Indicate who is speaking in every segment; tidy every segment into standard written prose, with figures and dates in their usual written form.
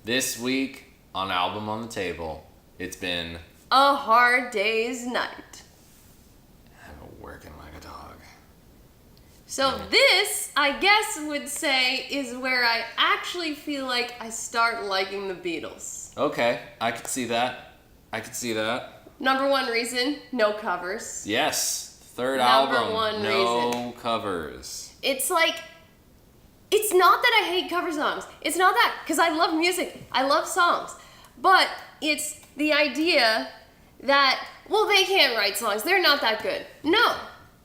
Speaker 1: This week on Album on the Table, it's been
Speaker 2: A Hard Day's Night.
Speaker 1: I'm working like a dog.
Speaker 2: So this, I guess, would say is where I actually feel like I start liking the Beatles.
Speaker 1: Okay, I could see that.
Speaker 2: Number one reason, no covers.
Speaker 1: Yes, third
Speaker 2: Number
Speaker 1: album,
Speaker 2: one
Speaker 1: no
Speaker 2: reason.
Speaker 1: covers.
Speaker 2: It's like, it's not that I hate cover songs. It's not that, because I love music. I love songs. But it's the idea that, well, they can't write songs. They're not that good. No.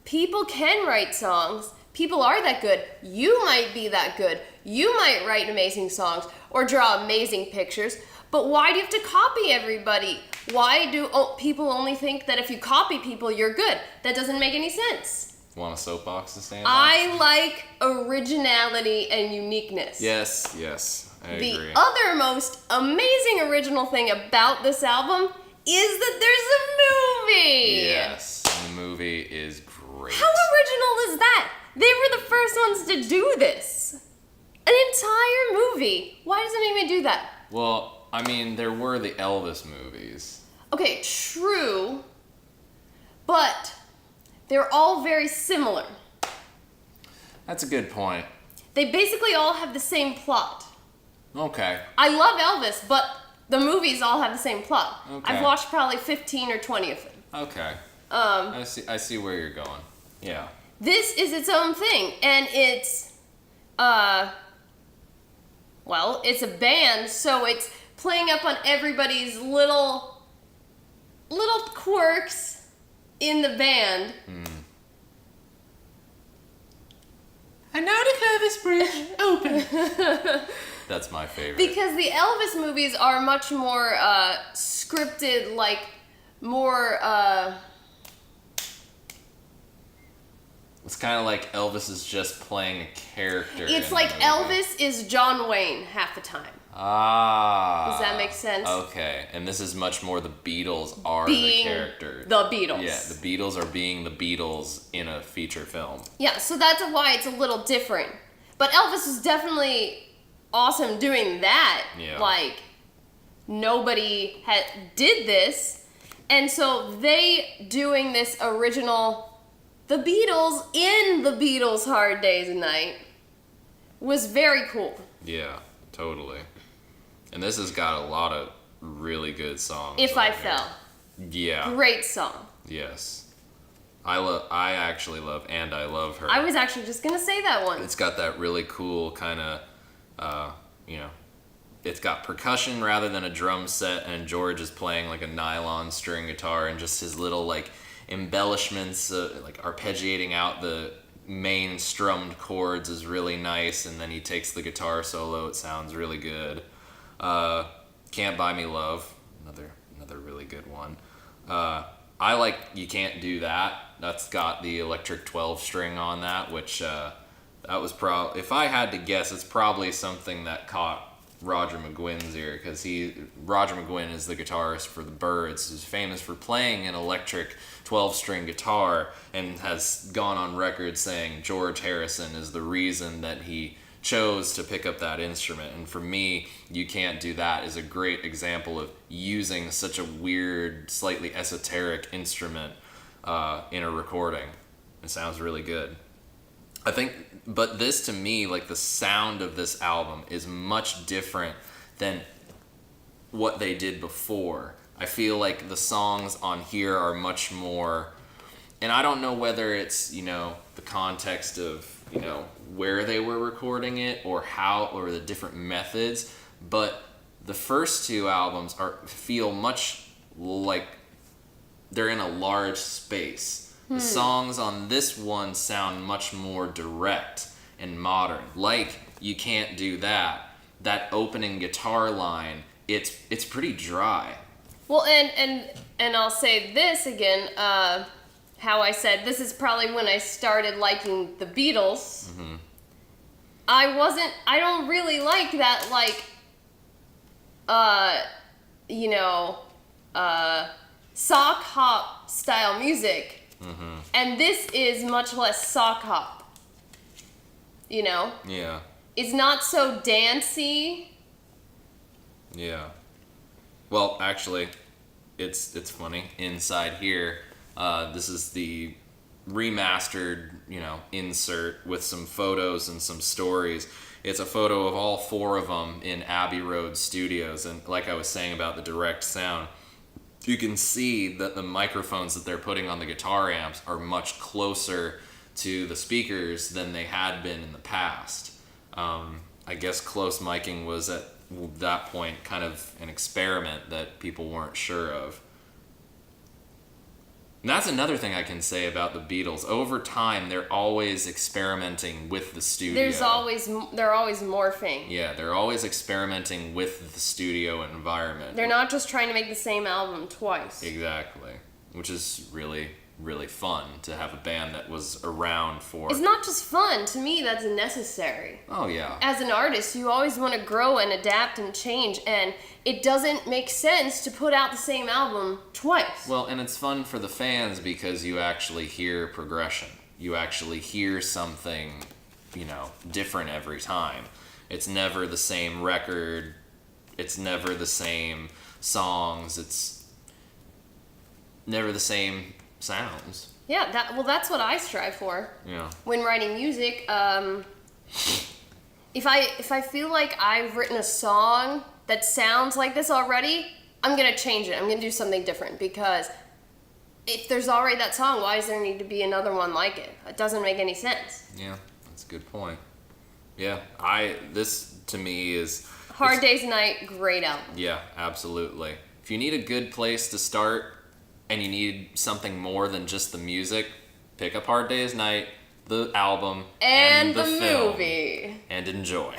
Speaker 2: People can write songs. People are that good. You might be that good. You might write amazing songs or draw amazing pictures. But why do you have to copy everybody? Why do people only think that if you copy people, you're good? That doesn't make any sense.
Speaker 1: Want a soapbox to stand on?
Speaker 2: I like originality and uniqueness.
Speaker 1: Yes, I agree.
Speaker 2: The other most amazing original thing about this album is that there's a movie.
Speaker 1: Yes, the movie is great.
Speaker 2: How original is that? They were the first ones to do this. An entire movie. Why doesn't anyone do that?
Speaker 1: Well, I mean, there were the Elvis movies.
Speaker 2: Okay, true. But they're all very similar.
Speaker 1: That's a good point.
Speaker 2: They basically all have the same plot.
Speaker 1: Okay.
Speaker 2: I love Elvis, but the movies all have the same plot.
Speaker 1: Okay.
Speaker 2: I've watched probably 15 or 20 of them.
Speaker 1: Okay. I see where you're going. Yeah.
Speaker 2: This is its own thing, and it's, well, it's a band, so it's playing up on everybody's little quirks in the band.
Speaker 1: I know the Clovis Bridge open. That's my favorite.
Speaker 2: Because the Elvis movies are much more scripted, like more.
Speaker 1: It's kind of like Elvis is just playing a character.
Speaker 2: It's
Speaker 1: in
Speaker 2: like
Speaker 1: the movie.
Speaker 2: Elvis is John Wayne half the time.
Speaker 1: Ah.
Speaker 2: Does that make sense?
Speaker 1: Okay, and this is much more the Beatles are
Speaker 2: Being
Speaker 1: the character.
Speaker 2: the Beatles.
Speaker 1: Yeah, the Beatles are being the Beatles in a feature film.
Speaker 2: Yeah, so that's why it's a little different. But Elvis is definitely awesome doing that.
Speaker 1: Yeah.
Speaker 2: Like, nobody did this. And so they doing this original, the Beatles in the Beatles' Hard Day's Night was very cool.
Speaker 1: Yeah, totally. And this has got a lot of really good songs.
Speaker 2: If
Speaker 1: on
Speaker 2: I
Speaker 1: here.
Speaker 2: Fell.
Speaker 1: Yeah.
Speaker 2: Great song.
Speaker 1: Yes. I actually love And I Love Her.
Speaker 2: I was actually just going to say that one.
Speaker 1: It's got that really cool kind of, it's got percussion rather than a drum set, and George is playing like a nylon string guitar, and just his little like embellishments, like arpeggiating out the main strummed chords is really nice, and then he takes the guitar solo. It sounds really good. Can't Buy Me Love, another really good one. I like You Can't Do That. That's got the electric 12 string on that, which that was if I had to guess, it's probably something that caught Roger McGuinn's ear, because Roger McGuinn is the guitarist for the Byrds, who's famous for playing an electric 12-string guitar, and has gone on record saying George Harrison is the reason that he chose to pick up that instrument. And for me, You Can't Do That is a great example of using such a weird, slightly esoteric instrument in a recording. It sounds really good. I think, but this to me, like the sound of this album is much different than what they did before. I feel like the songs on here are much more, and I don't know whether it's, the context of, where they were recording it or the different methods, but the first two albums feel much like they're in a large space. The songs on this one sound much more direct and modern. Like You Can't Do That. That opening guitar line, it's pretty dry.
Speaker 2: Well, and I'll say this again, how I said this is probably when I started liking the Beatles.
Speaker 1: Mm-hmm.
Speaker 2: I don't really like that, like, sock hop style music.
Speaker 1: Mm-hmm.
Speaker 2: And this is much less sock hop.
Speaker 1: Yeah.
Speaker 2: It's not so dancey.
Speaker 1: Yeah. Well, actually, it's funny. Inside here, this is the remastered, insert with some photos and some stories. It's a photo of all four of them in Abbey Road Studios, and like I was saying about the direct sound, you can see that the microphones that they're putting on the guitar amps are much closer to the speakers than they had been in the past. I guess close miking was at that point kind of an experiment that people weren't sure of. And that's another thing I can say about the Beatles. Over time, they're always experimenting with the studio.
Speaker 2: They're always morphing.
Speaker 1: Yeah, they're always experimenting with the studio environment.
Speaker 2: They're not just trying to make the same album twice.
Speaker 1: Exactly. Which is really, really fun to have a band that was around for...
Speaker 2: It's not just fun. To me, that's necessary.
Speaker 1: Oh, yeah.
Speaker 2: As an artist, you always want to grow and adapt and change, and it doesn't make sense to put out the same album twice.
Speaker 1: Well, and it's fun for the fans because you actually hear progression. You actually hear something, different every time. It's never the same record. It's never the same songs. It's never the same sounds.
Speaker 2: Yeah, that's what I strive for.
Speaker 1: Yeah.
Speaker 2: When writing music, if I feel like I've written a song that sounds like this already, I'm gonna change it. I'm gonna do something different, because if there's already that song, why does there need to be another one like it? It doesn't make any sense.
Speaker 1: Yeah, that's a good point. Yeah, this to me is...
Speaker 2: Hard Day's Night, great album.
Speaker 1: Yeah, absolutely. If you need a good place to start and you need something more than just the music, pick up Hard Day's Night, the album,
Speaker 2: and the
Speaker 1: film,
Speaker 2: movie.
Speaker 1: and enjoy.